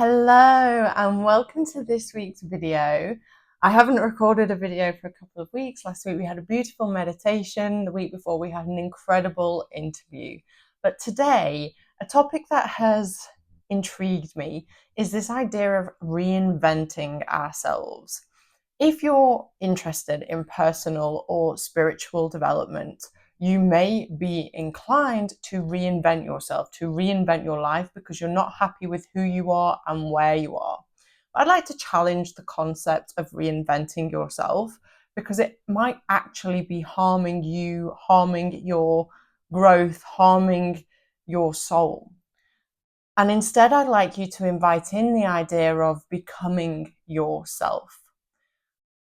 Hello and welcome to this week's video. I haven't recorded a video for a couple of weeks. Last week we had a beautiful meditation. The week before we had an incredible interview. But today, a topic that has intrigued me is this idea of reinventing ourselves. If you're interested in personal or spiritual development, you may be inclined to reinvent yourself, to reinvent your life because you're not happy with who you are and where you are. I'd like to challenge the concept of reinventing yourself because it might actually be harming you, harming your growth, harming your soul. And instead, I'd like you to invite in the idea of becoming yourself.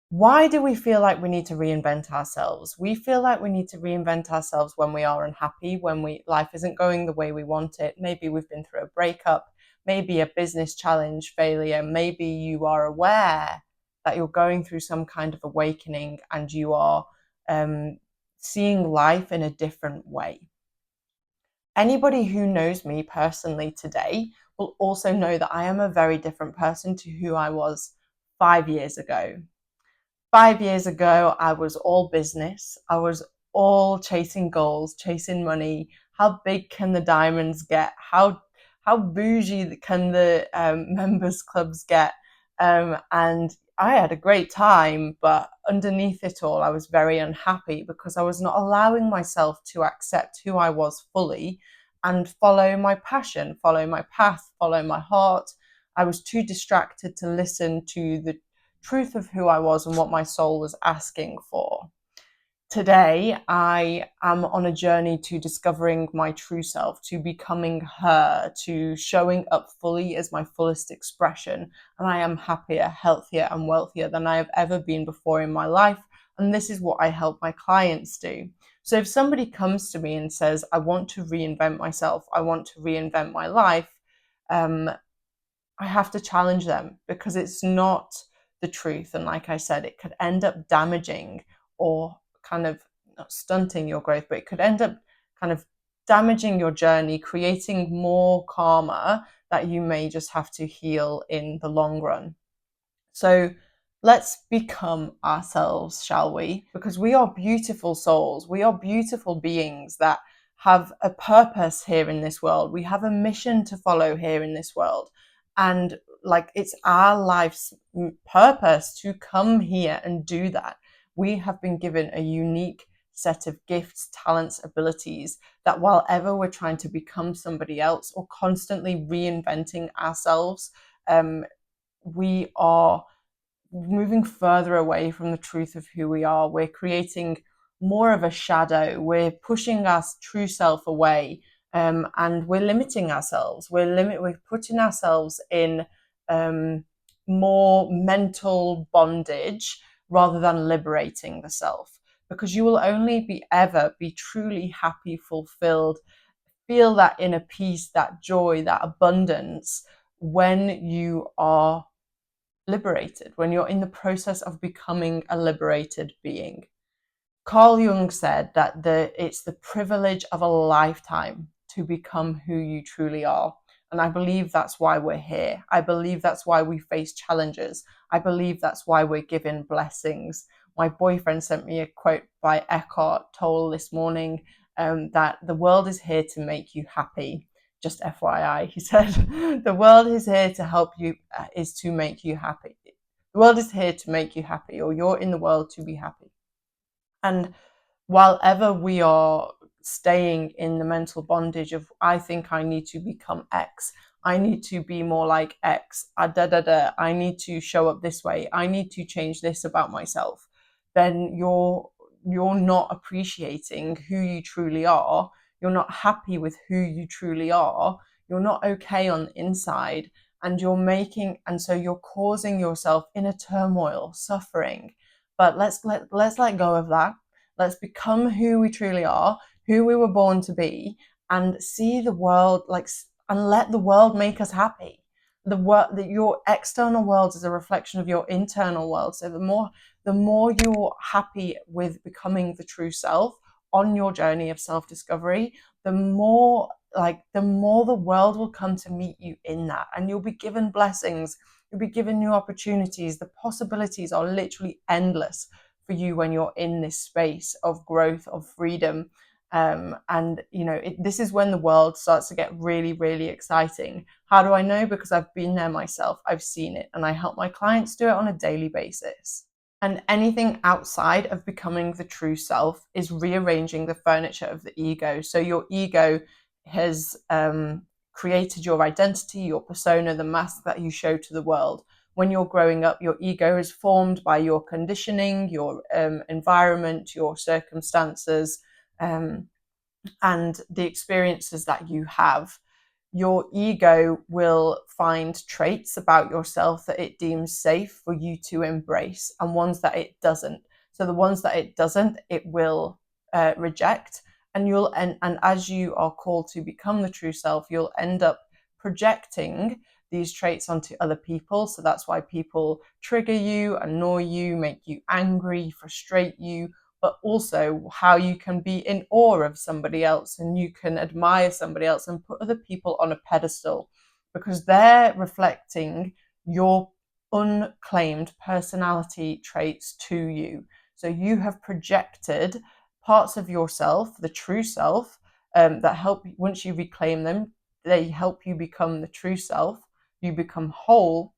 Why do we feel like we need to reinvent ourselves? We feel like we need to reinvent ourselves when we are unhappy, when life isn't going the way we want it. Maybe we've been through a breakup, maybe a business challenge, failure. Maybe you are aware that you're going through some kind of awakening and you are seeing life in a different way. Anybody who knows me personally today will also know that I am a very different person to who I was 5 years ago. 5 years ago, I was all business. I was all chasing goals, chasing money. How big can the diamonds get? How bougie can the members clubs get? And I had a great time, but underneath it all, I was very unhappy because I was not allowing myself to accept who I was fully and follow my passion, follow my path, follow my heart. I was too distracted to listen to the truth of who I was and what my soul was asking for. Today, I am on a journey to discovering my true self, to becoming her, to showing up fully as my fullest expression. And I am happier, healthier, and wealthier than I have ever been before in my life. And this is what I help my clients do. So if somebody comes to me and says, I want to reinvent myself, I want to reinvent my life, I have to challenge them because it's not the truth. And like I said, it could end up damaging or kind of not stunting your growth, but it could end up kind of damaging your journey, creating more karma that you may just have to heal in the long run. So let's become ourselves, shall we? Because we are beautiful souls. We are beautiful beings that have a purpose here in this world. We have a mission to follow here in this world. And like it's our life's purpose to come here and do that. We have been given a unique set of gifts, talents, abilities that while ever we're trying to become somebody else or constantly reinventing ourselves, we are moving further away from the truth of who we are. We're creating more of a shadow. We're pushing our true self away, and we're limiting ourselves. We're putting ourselves in more mental bondage rather than liberating the self. Because you will only ever be truly happy, fulfilled, feel that inner peace, that joy, that abundance when you are liberated, when you're in the process of becoming a liberated being. Carl Jung said that it's the privilege of a lifetime to become who you truly are. And I believe that's why we're here. I believe that's why we face challenges. I believe that's why we're given blessings. My boyfriend sent me a quote by Eckhart Tolle this morning, that the world is here to make you happy. Just FYI, he said, the world is here to help you, is to make you happy. The world is here to make you happy, or you're in the world to be happy. And while ever we are staying in the mental bondage of, I think I need to become X, I need to be more like X, I need to show up this way, I need to change this about myself, then you're not appreciating who you truly are. You're not happy with who you truly are. You're not okay on the inside, and so you're causing yourself inner turmoil, suffering. But let's let go of that. Let's become who we truly are, who we were born to be, and see the world and let the world make us happy. Your external world is a reflection of your internal world. So the more you're happy with becoming the true self on your journey of self-discovery, the more like the more the world will come to meet you in that, and you'll be given blessings, you'll be given new opportunities. The possibilities are literally endless for you when you're in this space of growth, of freedom. And this is when the world starts to get really, really exciting. How do I know? Because I've been there myself, I've seen it, and I help my clients do it on a daily basis. And anything outside of becoming the true self is rearranging the furniture of the ego. So your ego has created your identity, your persona, the mask that you show to the world. When you're growing up, your ego is formed by your conditioning, your environment, your circumstances, and the experiences that you have. Your ego will find traits about yourself that it deems safe for you to embrace, and ones that it doesn't. So the ones that it doesn't, it will reject. And as you are called to become the true self, you'll end up projecting these traits onto other people. So that's why people trigger you, annoy you, make you angry, frustrate you, but also how you can be in awe of somebody else, and you can admire somebody else and put other people on a pedestal because they're reflecting your unclaimed personality traits to you. So you have projected parts of yourself, the true self, that help, once you reclaim them, they help you become the true self. You become whole.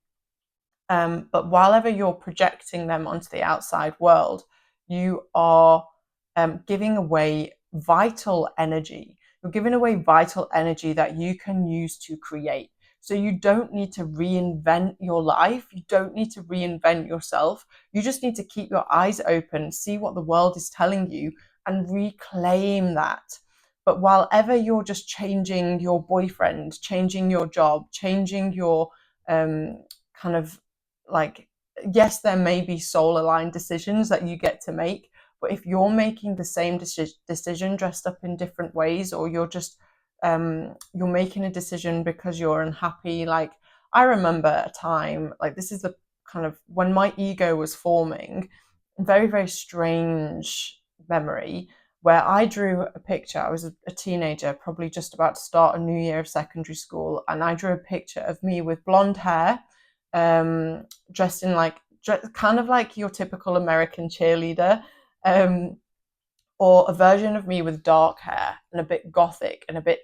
But whilever you're projecting them onto the outside world, you are giving away vital energy. You're giving away vital energy that you can use to create. So you don't need to reinvent your life. You don't need to reinvent yourself. You just need to keep your eyes open, see what the world is telling you, and reclaim that. But while ever you're just changing your boyfriend, changing your job, changing your kind of like, yes, there may be soul aligned decisions that you get to make, but if you're making the same decision dressed up in different ways, or you're just you're making a decision because you're unhappy. Like, I remember a time, like, this is the kind of when my ego was forming, very, very strange memory, where I drew a picture. I was a teenager, probably just about to start a new year of secondary school, and I drew a picture of me with blonde hair, dressed in like kind of like your typical American cheerleader, or a version of me with dark hair and a bit gothic and a bit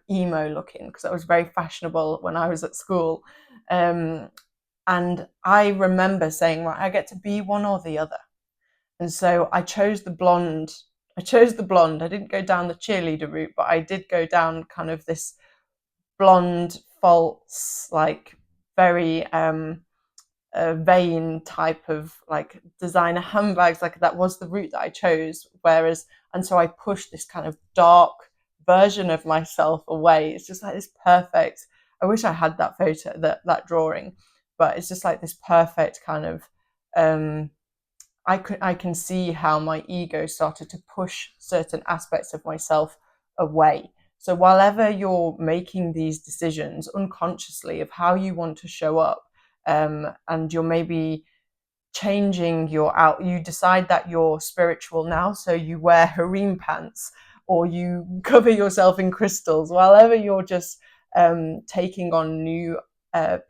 emo looking, because I was very fashionable when I was at school. And I remember saying, right, I get to be one or the other. And so I chose the blonde. I chose the blonde. I didn't go down the cheerleader route, but I did go down kind of this blonde, false, like very vain type of like designer handbags. Like, that was the route that I chose. And so I pushed this kind of dark version of myself away. It's just like this perfect. I wish I had that photo, that drawing, but it's just like this perfect kind of. I can see how my ego started to push certain aspects of myself away. So whilever you're making these decisions unconsciously of how you want to show up, and you're maybe changing you decide that you're spiritual now, so you wear harem pants, or you cover yourself in crystals, whilever you're just taking on new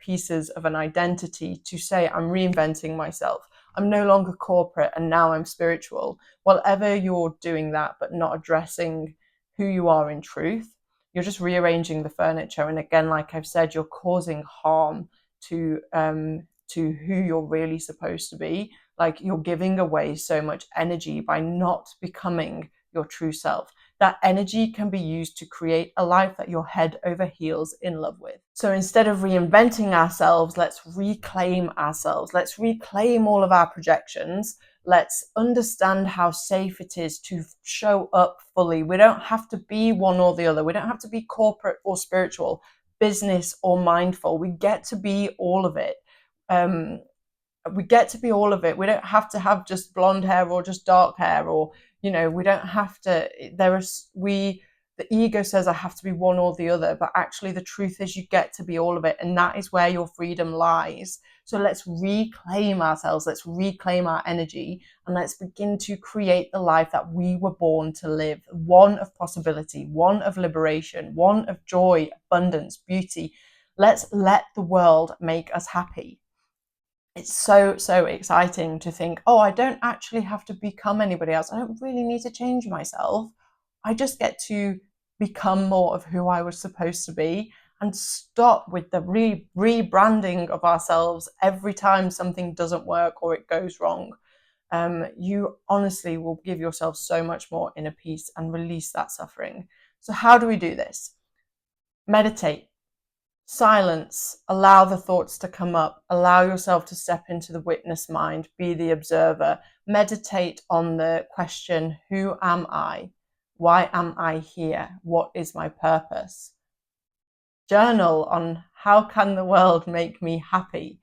pieces of an identity to say, I'm reinventing myself. I'm no longer corporate and now I'm spiritual. Whatever you're doing that, but not addressing who you are in truth, you're just rearranging the furniture. And again, like I've said, you're causing harm to who you're really supposed to be. Like, you're giving away so much energy by not becoming your true self. That energy can be used to create a life that you're head over heels in love with. So instead of reinventing ourselves, let's reclaim ourselves. Let's reclaim all of our projections. Let's understand how safe it is to show up fully. We don't have to be one or the other. We don't have to be corporate or spiritual, business or mindful. We get to be all of it. We get to be all of it. We don't have to have just blonde hair or just dark hair, or we don't have to. The ego says I have to be one or the other, but actually the truth is you get to be all of it, and that is where your freedom lies. So let's reclaim ourselves, let's reclaim our energy, and let's begin to create the life that we were born to live. One of possibility, one of liberation, one of joy, abundance, beauty. Let's let the world make us happy. It's so exciting to think, oh, I don't actually have to become anybody else. I don't really need to change myself. I just get to become more of who I was supposed to be, and stop with the rebranding of ourselves every time something doesn't work or it goes wrong. You honestly will give yourself so much more inner peace and release that suffering. So how do we do this? Meditate. Silence, allow the thoughts to come up, allow yourself to step into the witness mind, be the observer, meditate on the question, who am I? Why am I here? What is my purpose? Journal on how can the world make me happy?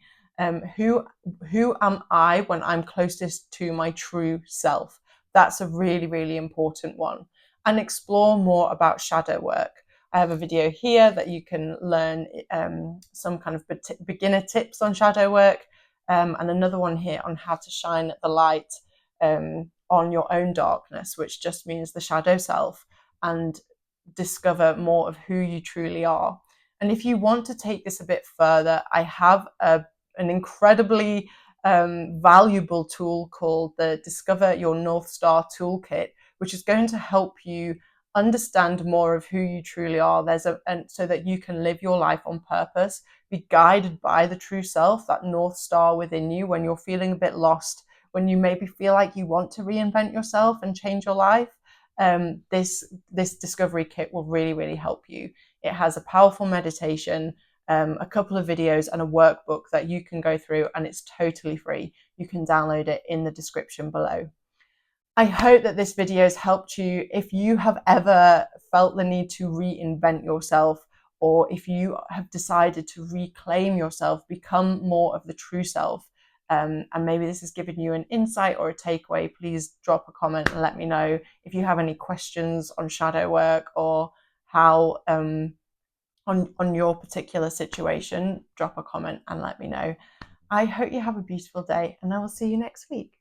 Who am I when I'm closest to my true self? That's a really important one. And explore more about shadow work. I have a video here that you can learn some kind of beginner tips on shadow work, and another one here on how to shine the light on your own darkness, which just means the shadow self, and discover more of who you truly are. And if you want to take this a bit further, I have an incredibly valuable tool called the Discover Your North Star Toolkit, which is going to help you understand more of who you truly are. And so that you can live your life on purpose, be guided by the true self, that North Star within you when you're feeling a bit lost, when you maybe feel like you want to reinvent yourself and change your life. This discovery kit will really help you. It has a powerful meditation, a couple of videos, and a workbook that you can go through, and it's totally free. You can download it in the description below. I hope that this video has helped you. If you have ever felt the need to reinvent yourself, or if you have decided to reclaim yourself, become more of the true self, and maybe this has given you an insight or a takeaway, please drop a comment and let me know. If you have any questions on shadow work or how on your particular situation, drop a comment and let me know. I hope you have a beautiful day, and I will see you next week.